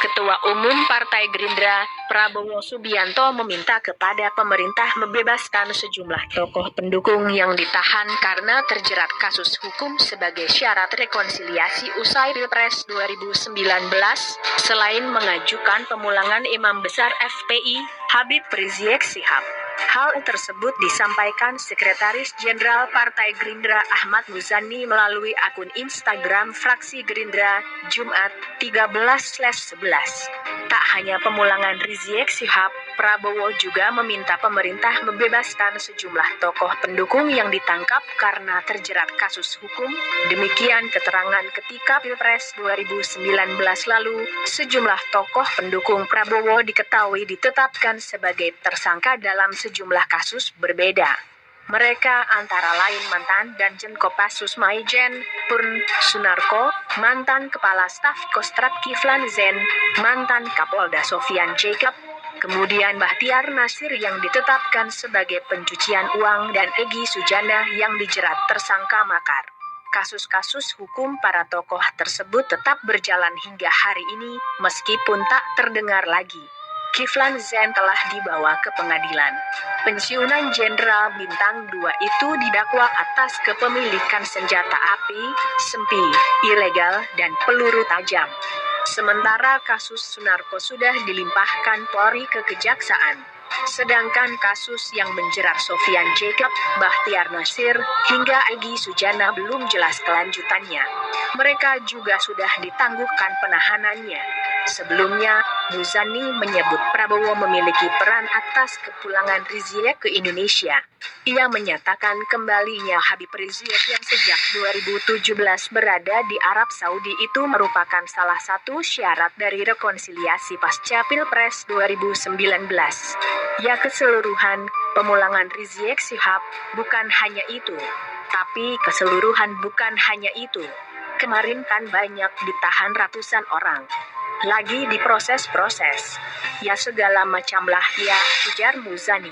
Ketua Umum Partai Gerindra, Prabowo Subianto meminta kepada pemerintah membebaskan sejumlah tokoh pendukung yang ditahan karena terjerat kasus hukum sebagai syarat rekonsiliasi usai Pilpres 2019, selain mengajukan pemulangan Imam Besar FPI, Habib Rizik Syihab. Hal tersebut disampaikan Sekretaris Jenderal Partai Gerindra Ahmad Muzani melalui akun Instagram fraksi Gerindra, Jumat, 13/11. Tak hanya pemulangan Rizik Syihab, Prabowo juga meminta pemerintah membebaskan sejumlah tokoh pendukung yang ditangkap karena terjerat kasus hukum. Demikian keterangan ketika Pilpres 2019 lalu, sejumlah tokoh pendukung Prabowo diketahui ditetapkan sebagai tersangka dalam sejumlah kasus berbeda. Mereka antara lain mantan Danjen Kopassus Maijen, Purn Sunarko, mantan Kepala Staf Kostrad Kiflan Zen, mantan Kapolda Sofyan Jacob, kemudian Bahtiar Nasir yang ditetapkan sebagai pencucian uang dan Egy Sujana yang dijerat tersangka makar. Kasus-kasus hukum para tokoh tersebut tetap berjalan hingga hari ini, meskipun tak terdengar lagi. Kiflan Zen telah dibawa ke pengadilan. Pensiunan Jenderal Bintang 2 itu didakwa atas kepemilikan senjata api, sempi, ilegal, dan peluru tajam. Sementara kasus Sunarko sudah dilimpahkan Polri ke Kejaksaan. Sedangkan kasus yang menjerat Sofyan Jacob, Bahtiar Nasir, hingga Egy Sujana belum jelas kelanjutannya. Mereka juga sudah ditangguhkan penahanannya. Sebelumnya, Muzani menyebut Prabowo memiliki peran atas kepulangan Rizik ke Indonesia. Ia menyatakan kembalinya Habib Rizik yang sejak 2017 berada di Arab Saudi itu merupakan salah satu syarat dari rekonsiliasi pasca Pilpres 2019. Ya keseluruhan, pemulangan Rizik Syihab bukan hanya itu. Tapi keseluruhan bukan hanya itu. Kemarin kan banyak ditahan ratusan orang. Lagi diproses-proses. Ya segala macam lah ya, ujar Muzani.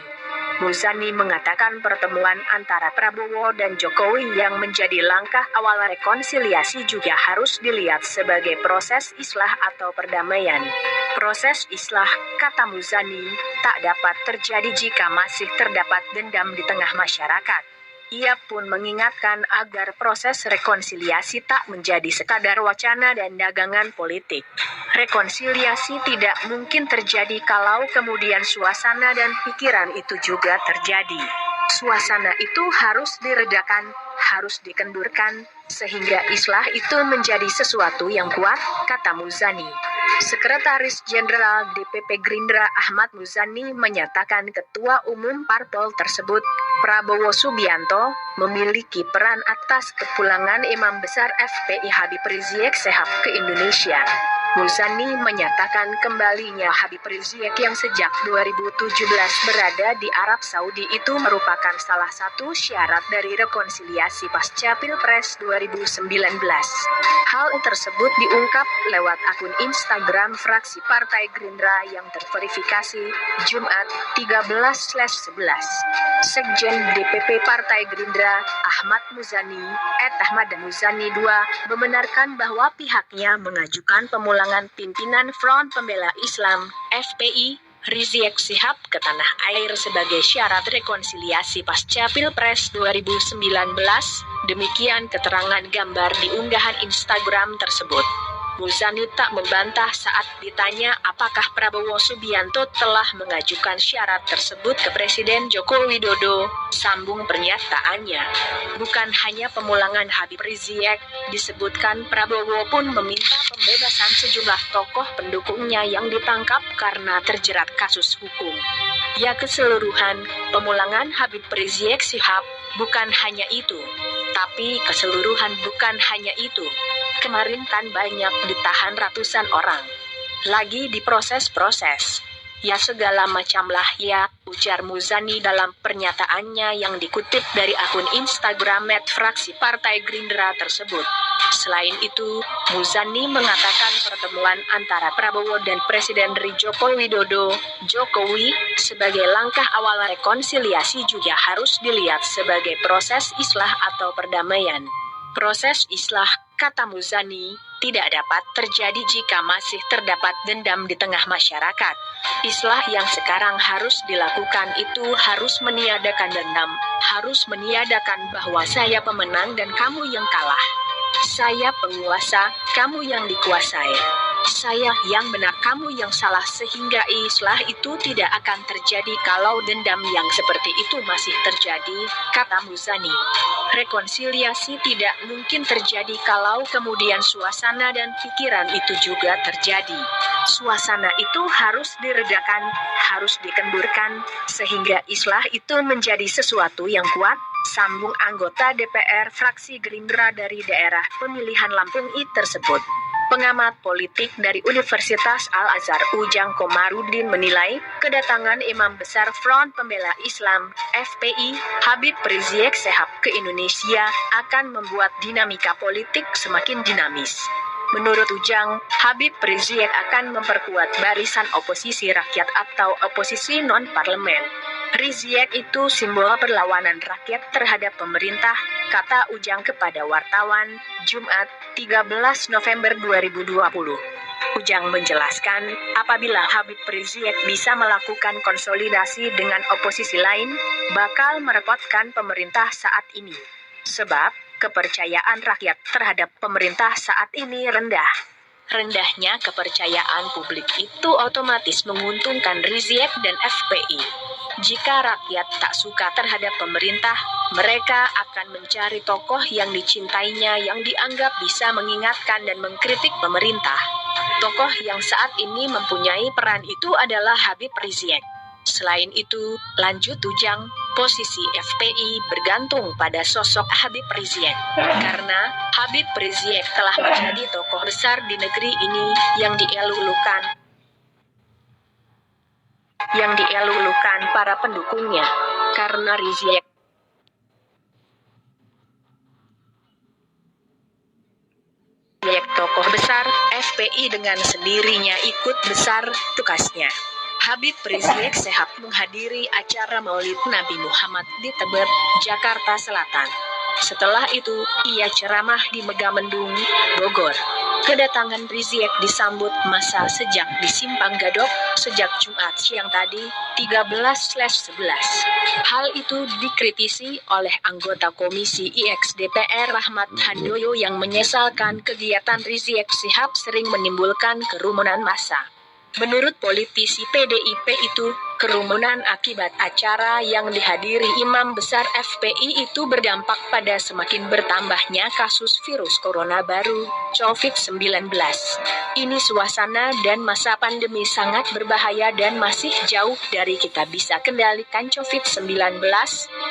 Muzani mengatakan pertemuan antara Prabowo dan Jokowi yang menjadi langkah awal rekonsiliasi juga harus dilihat sebagai proses islah atau perdamaian. Proses islah, kata Muzani, tak dapat terjadi jika masih terdapat dendam di tengah masyarakat. Ia pun mengingatkan agar proses rekonsiliasi tak menjadi sekadar wacana dan dagangan politik. Rekonsiliasi tidak mungkin terjadi kalau kemudian suasana dan pikiran itu juga terjadi. Suasana itu harus diredakan, harus dikendurkan, sehingga islah itu menjadi sesuatu yang kuat, kata Muzani. Sekretaris Jenderal DPP Gerindra Ahmad Muzani menyatakan Ketua Umum Parpol tersebut, Prabowo Subianto, memiliki peran atas kepulangan Imam Besar FPI Habib Rizik Syihab ke Indonesia. Muzani menyatakan kembalinya Habib Rizik yang sejak 2017 berada di Arab Saudi itu merupakan salah satu syarat dari rekonsiliasi pasca Pilpres 2019. Hal tersebut diungkap lewat akun Instagram fraksi Partai Gerindra yang terverifikasi, Jumat, 13/11. Sekjen DPP Partai Gerindra, Ahmad Muzani, @ahmadmuzani2, membenarkan bahwa pihaknya mengajukan pemulangan pimpinan Front Pembela Islam, FPI, Rizik Syihab ke tanah air sebagai syarat rekonsiliasi pasca Pilpres 2019, demikian keterangan gambar di unggahan Instagram tersebut. Muzani tak membantah saat ditanya apakah Prabowo Subianto telah mengajukan syarat tersebut ke Presiden Joko Widodo, sambung pernyataannya. Bukan hanya pemulangan Habib Rizik, disebutkan Prabowo pun meminta pembebasan sejumlah tokoh pendukungnya yang ditangkap karena terjerat kasus hukum. Ya keseluruhan, pemulangan Habib Rizik Syihab bukan hanya itu. Tapi keseluruhan bukan hanya itu. Kemarin kan banyak ditahan ratusan orang. Lagi diproses-proses. Ya segala macam lah ya, ujar Muzani dalam pernyataannya yang dikutip dari akun Instagram @fraksi Partai Gerindra tersebut. Selain itu, Muzani mengatakan pertemuan antara Prabowo dan Presiden Joko Widodo, Jokowi, sebagai langkah awal rekonsiliasi juga harus dilihat sebagai proses islah atau perdamaian. Proses islah, kata Muzani, tidak dapat terjadi jika masih terdapat dendam di tengah masyarakat. Islah yang sekarang harus dilakukan itu harus meniadakan dendam, harus meniadakan bahwa saya pemenang dan kamu yang kalah. Saya penguasa, kamu yang dikuasai. Saya yang benar, kamu yang salah, sehingga islah itu tidak akan terjadi kalau dendam yang seperti itu masih terjadi, kata Muzani. Rekonsiliasi tidak mungkin terjadi kalau kemudian suasana dan pikiran itu juga terjadi. Suasana itu harus diredakan, harus dikendurkan, sehingga islah itu menjadi sesuatu yang kuat, sambung anggota DPR fraksi Gerindra dari daerah pemilihan Lampung I tersebut. Pengamat politik dari Universitas Al-Azhar Ujang Komarudin menilai, kedatangan Imam Besar Front Pembela Islam, FPI, Habib Rizik Syihab ke Indonesia akan membuat dinamika politik semakin dinamis. Menurut Ujang, Habib Rizik akan memperkuat barisan oposisi rakyat atau oposisi non-parlemen. Rizik itu simbol perlawanan rakyat terhadap pemerintah, kata Ujang kepada wartawan, Jumat, 13 November 2020. Ujang menjelaskan, apabila Habib Rizik bisa melakukan konsolidasi dengan oposisi lain, bakal merepotkan pemerintah saat ini. Sebab, kepercayaan rakyat terhadap pemerintah saat ini rendah. Rendahnya kepercayaan publik itu otomatis menguntungkan Rizik dan FPI. Jika rakyat tak suka terhadap pemerintah, mereka akan mencari tokoh yang dicintainya yang dianggap bisa mengingatkan dan mengkritik pemerintah. Tokoh yang saat ini mempunyai peran itu adalah Habib Rizik. Selain itu, lanjut Ujang, posisi FPI bergantung pada sosok Habib Rizik. Karena Habib Rizik telah menjadi tokoh besar di negeri ini yang dielulukan para pendukungnya. Karena Rizik tokoh besar, FPI dengan sendirinya ikut besar tugasnya. Habib Rizik Syihab menghadiri acara Maulid Nabi Muhammad di Tebet, Jakarta Selatan. Setelah itu, ia ceramah di Megamendung, Bogor. Kedatangan Rizik disambut massa sejak di Simpang Gadok, sejak Jumat siang tadi, 13/11. Hal itu dikritisi oleh anggota Komisi IX DPR Rahmat Handoyo yang menyesalkan kegiatan Rizik Syihab sering menimbulkan kerumunan massa. Menurut politisi PDIP itu, kerumunan akibat acara yang dihadiri Imam Besar FPI itu berdampak pada semakin bertambahnya kasus virus corona baru, COVID-19. Ini suasana dan masa pandemi sangat berbahaya dan masih jauh dari kita bisa kendalikan COVID-19,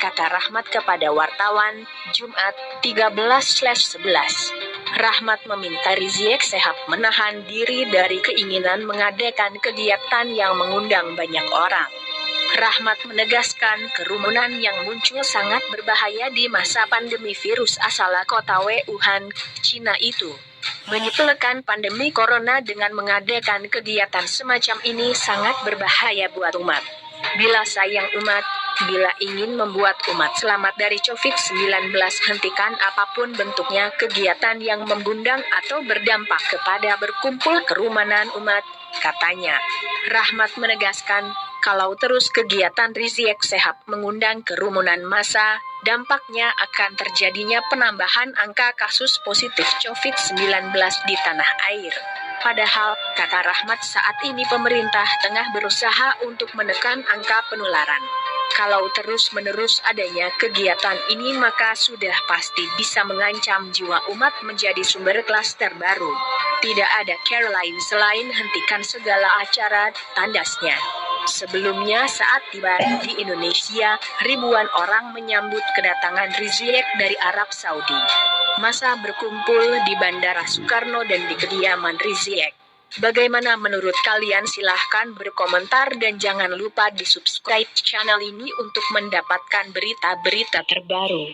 kata Rahmat kepada wartawan, Jumat, 13/11. Rahmat meminta Rizik Syihab menahan diri dari keinginan mengadakan kegiatan yang mengundang banyak orang. Rahmat menegaskan kerumunan yang muncul sangat berbahaya di masa pandemi virus asal kota Wuhan, Cina itu. Menyepelekan pandemi corona dengan mengadakan kegiatan semacam ini sangat berbahaya buat umat. Bila sayang umat, bila ingin membuat umat selamat dari COVID-19, hentikan apapun bentuknya kegiatan yang mengundang atau berdampak kepada berkumpul kerumunan umat, katanya. Rahmat menegaskan, kalau terus kegiatan Rizik Syihab mengundang kerumunan massa, dampaknya akan terjadinya penambahan angka kasus positif COVID-19 di tanah air. Padahal, kata Rahmat, saat ini pemerintah tengah berusaha untuk menekan angka penularan. Kalau terus-menerus adanya kegiatan ini maka sudah pasti bisa mengancam jiwa umat menjadi sumber klaster baru. Tidak ada cara lain selain hentikan segala acara, tandasnya. Sebelumnya saat tiba di Indonesia, ribuan orang menyambut kedatangan Rizik dari Arab Saudi. Massa berkumpul di Bandara Soekarno dan di kediaman Rizik. Bagaimana menurut kalian? Silahkan berkomentar dan jangan lupa di subscribe channel ini untuk mendapatkan berita-berita terbaru.